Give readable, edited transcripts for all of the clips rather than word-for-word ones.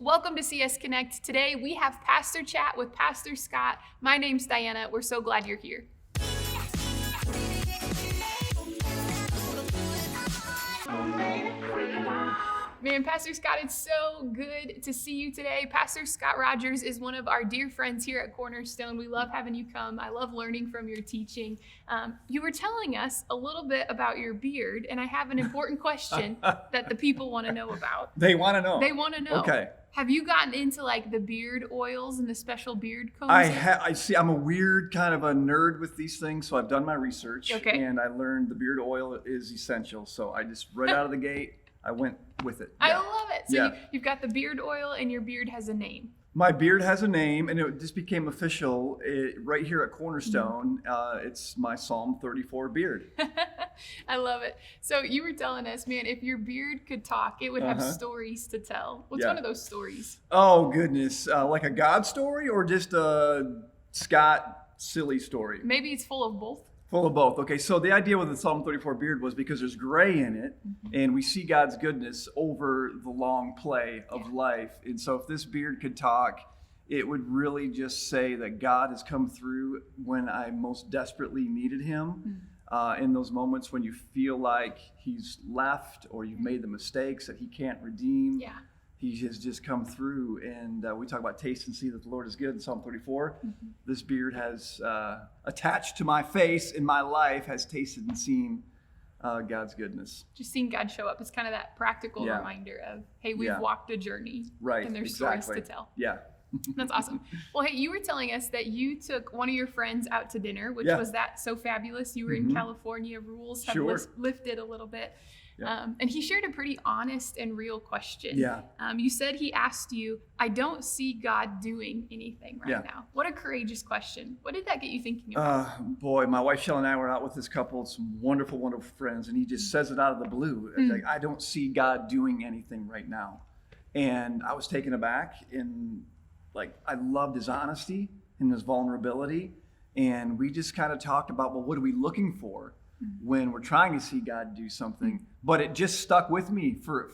Welcome to CS Connect. Today we have Pastor Chat with Pastor Scott. My name's Diana. We're so glad you're here. Man, Pastor Scott, it's so good to see you today. Pastor Scott Rogers is one of our dear friends here at Cornerstone. We love having you come. I love learning from your teaching. You were telling us a little bit about your beard, and I have an important question that the people want to know about. They want to know. They want to know. Okay. Have you gotten into like the beard oils and the special beard combs? I see. I'm a weird kind of a nerd with these things, so I've done my research. Okay. And I learned the beard oil is essential. So I just right out of the gate, I went with it. I love it. So Yeah. you've got the beard oil, and your beard has a name. My beard has a name, and it just became official right here at Cornerstone. It's my Psalm 34 beard. I love it. So you were telling us, man, if your beard could talk, it would have stories to tell. What's Yeah. one of those stories? Oh goodness, like a God story or just a Scott silly story? Maybe it's full of both. Full of both. Okay, so the idea with the Psalm 34 beard was because there's gray in it, and we see God's goodness over the long play of life. And so if this beard could talk, it would really just say that God has come through when I most desperately needed him. In those moments when you feel like he's left or you've made the mistakes that he can't redeem. Yeah. He has just come through, and we talk about taste and see that the Lord is good in Psalm 34. This beard has attached to my face in my life, has tasted and seen God's goodness. Just seeing God show up is kind of that practical Yeah. reminder of, hey, we've Yeah. walked a journey. Right, And there's exactly. stories to tell. Yeah. That's awesome. Well, hey, you were telling us that you took one of your friends out to dinner, which Yeah. was that so fabulous. You were in California. Rules have Sure. lifted a little bit. Yeah. And he shared a pretty honest and real question. Yeah. You said he asked you, I don't see God doing anything right Yeah. now. What a courageous question. What did that get you thinking about? Boy, my wife Shelley and I were out with this couple, some wonderful, wonderful friends, and he just says it out of the blue. It's like, I don't see God doing anything right now. And I was taken aback, and like, I loved his honesty and his vulnerability. And we just kind of talked about, well, what are we looking for when we're trying to see God do something? But it just stuck with me for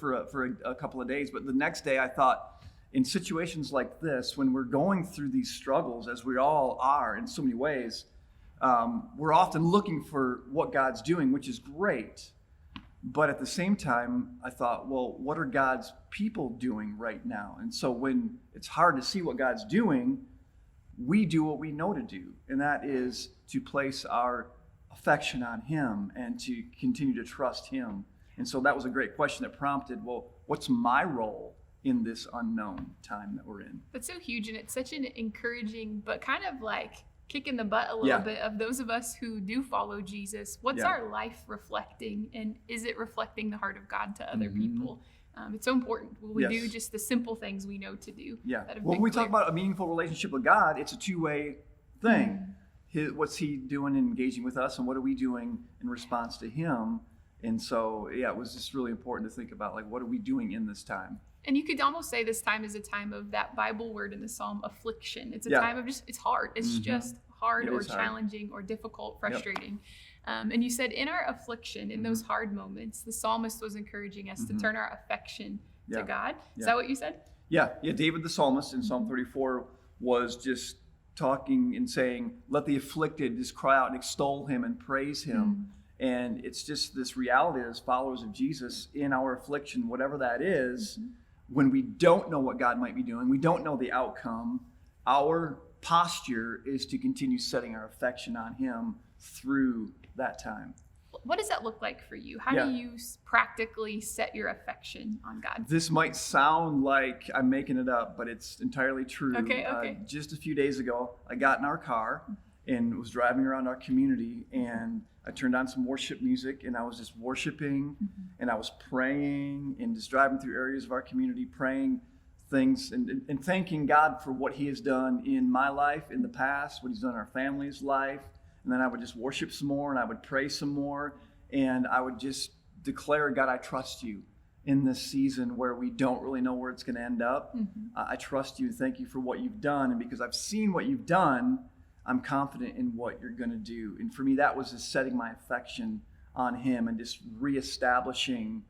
a couple of days. But the next day I thought, in situations like this, when we're going through these struggles, as we all are in so many ways, we're often looking for what God's doing, which is great. But at the same time, I thought, well, what are God's people doing right now? And so when it's hard to see what God's doing, we do what we know to do, and that is to place our affection on him and to continue to trust him. And so that was a great question that prompted, well, what's my role in this unknown time that we're in? That's so huge, and it's such an encouraging, but kind of like kick in the butt a little bit of those of us who do follow Jesus. What's our life reflecting, and is it reflecting the heart of God to other people? It's so important. Will we do just the simple things we know to do? Yeah. That have When been we clear? talk about a meaningful relationship with God, it's a two-way thing. What's he doing in engaging with us, and what are we doing in response to him? And so, it was just really important to think about, like, what are we doing in this time? And you could almost say this time is a time of that Bible word in the Psalm, affliction. It's a time of it's hard. It's just hard It or is hard. challenging or difficult, frustrating. And you said in our affliction, in those hard moments, the psalmist was encouraging us to turn our affection to God. Is that what you said? Yeah. David the psalmist in Psalm 34 was just talking and saying, let the afflicted just cry out and extol him and praise him. And it's just this reality as followers of Jesus in our affliction, whatever that is, when we don't know what God might be doing, we don't know the outcome, our posture is to continue setting our affection on him through that time. What does that look like for you? How do you practically set your affection on God? This might sound like I'm making it up, but it's entirely true. Okay. Just a few days ago, I got in our car and was driving around our community, and I turned on some worship music, and I was just worshiping, and I was praying, and just driving through areas of our community, praying things and thanking God for what he has done in my life in the past, what he's done in our family's life. And then I would just worship some more, and I would pray some more, and I would just declare, God, I trust you in this season where we don't really know where it's going to end up. I trust you. Thank you for what you've done. And because I've seen what you've done, I'm confident in what you're going to do. And for me, that was just setting my affection on him and just reestablishing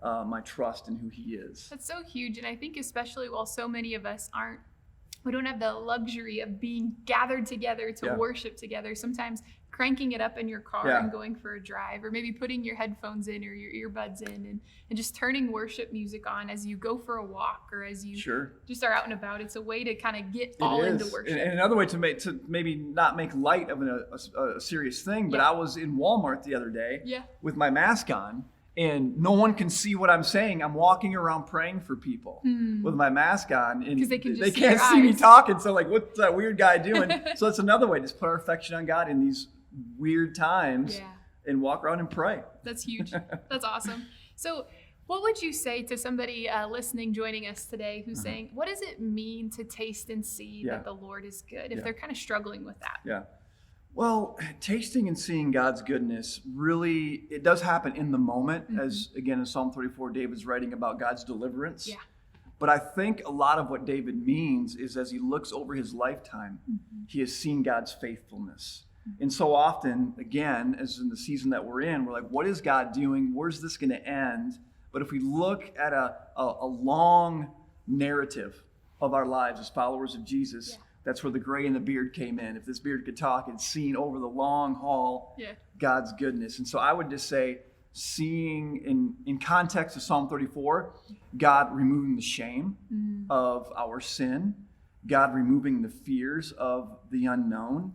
my trust in who he is. That's so huge. And I think especially while so many of us we don't have the luxury of being gathered together to worship together. Sometimes cranking it up in your car and going for a drive, or maybe putting your headphones in or your earbuds in and just turning worship music on as you go for a walk or as you just are out and about. It's a way to kind of get all into worship. And another way to maybe not make light of a serious thing, but I was in Walmart the other day with my mask on. And no one can see what I'm saying. I'm walking around praying for people with my mask on, and they can't see me talking. So like, what's that weird guy doing? So that's another way. Just put our affection on God in these weird times and walk around and pray. That's huge. That's awesome. So what would you say to somebody listening, joining us today, who's saying, what does it mean to taste and see that the Lord is good, if they're kind of struggling with that? Yeah. Well, tasting and seeing God's goodness, really, it does happen in the moment. As again, in Psalm 34, David's writing about God's deliverance. Yeah. But I think a lot of what David means is as he looks over his lifetime, he has seen God's faithfulness. And so often, again, as in the season that we're in, we're like, what is God doing? Where's this going to end? But if we look at a long narrative of our lives as followers of Jesus, that's where the gray and the beard came in. If this beard could talk, it's seen over the long haul God's goodness. And so I would just say, seeing in context of Psalm 34, God removing the shame of our sin, God removing the fears of the unknown,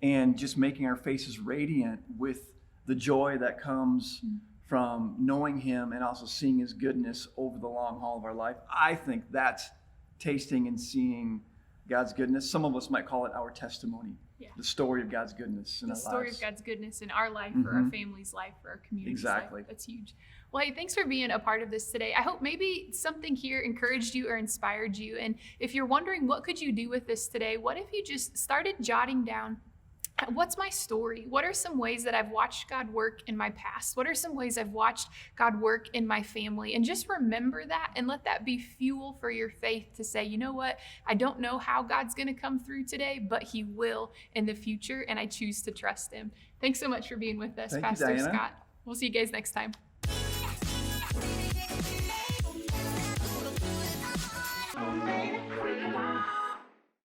and just making our faces radiant with the joy that comes from knowing him and also seeing his goodness over the long haul of our life. I think that's tasting and seeing God's goodness. Some of us might call it our testimony, the story of God's goodness in our lives. The story of God's goodness in our life, for our family's life, for our community's life. That's huge. Well, hey, thanks for being a part of this today. I hope maybe something here encouraged you or inspired you. And if you're wondering what could you do with this today, what if you just started jotting down, what's my story? What are some ways that I've watched God work in my past? What are some ways I've watched God work in my family? And just remember that and let that be fuel for your faith to say, you know what? I don't know how God's going to come through today, but he will in the future, and I choose to trust him. Thanks so much for being with us, Pastor Scott. We'll see you guys next time.